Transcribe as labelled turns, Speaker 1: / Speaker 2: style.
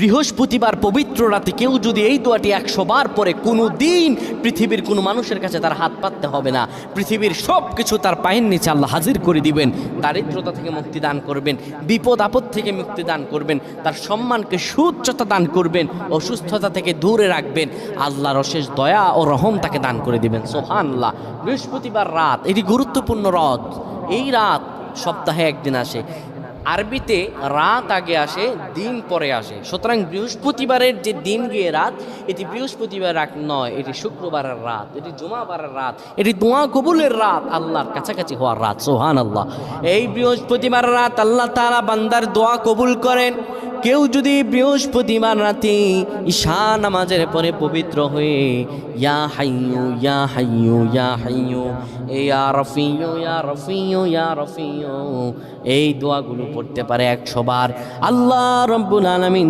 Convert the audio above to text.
Speaker 1: বৃহস্পতিবার পবিত্র রাতে কেউ যদি এই দোয়াটি 100 বার পরে, কোনো দিন পৃথিবীর কোনো মানুষের কাছে তার হাত পাততে হবে না। পৃথিবীর সব কিছু তার পায়ের নিচে আল্লাহ হাজির করে দিবেন। দারিদ্রতা থেকে মুক্তি দান করবেন, বিপদ আপদ থেকে মুক্তি দান করবেন, তার সম্মানকে সুউচ্চতা দান করবেন, অসুস্থতা থেকে দূরে রাখবেন। আল্লাহর অশেষ দয়া ও রহম তাকে দান করে দিবেন। সুবহানাল্লাহ। বৃহস্পতিবার রাত এটি গুরুত্বপূর্ণ রাত। এই রাত সপ্তাহে একদিন আসে। আরবিতে রাত আগে আসে, দিন পরে আসে। সুতরাং বৃহস্পতিবারের যে দিন গিয়ে রাত, এটি বৃহস্পতিবার রাত নয়, এটি শুক্রবারের রাত, এটি জুমাবারের রাত, এটি দোয়া কবুলের রাত, আল্লাহর কাছাকাছি হওয়ার রাত। সুবহানাল্লাহ। এই বৃহস্পতিবার রাত আল্লাহ তাআলা বান্দার দোয়া কবুল করেন। কেউ যদি বৃহস্পতিবার রাতে ঈশা নামাজের পরে পবিত্র হয়ে ইয়া হাইয়ু ইয়া হাইয়ু ইয়া হাইয়ু ইয়া রফিয়ু ইয়া রফিয়ু ইয়া রফিয়ু এই দোয়াগুলো পড়তে পারে 100 বার, আল্লাহ রাব্বুল আলামিন